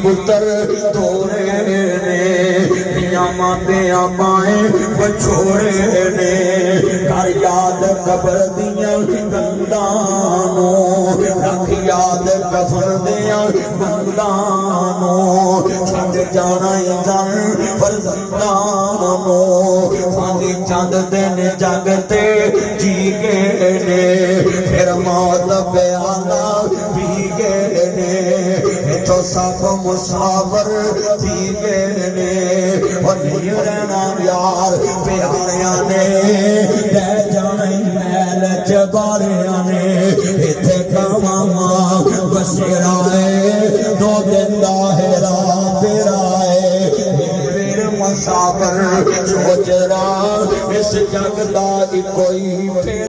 पुत्र तोड़े ने, मापिया पाए बछोड़े ने, कर याद कबर दिया गंदानो, रख याद कफन दिया बंदानो, छड़ जाना जन फरजंदानो, फांदी चंद दिन जगते जी गए ने, फिर मौत प्याला पी गए ने, तो सब मुसाफर पी गए ने, और नहीं रहना यार प्यारिया ने, रह जाना मैल चबारिया ने, इथे कामा बसेरा है, दो दिन दा हेरा फेरा है, फिर मुसाफर सोच रहा इस जग दा कोई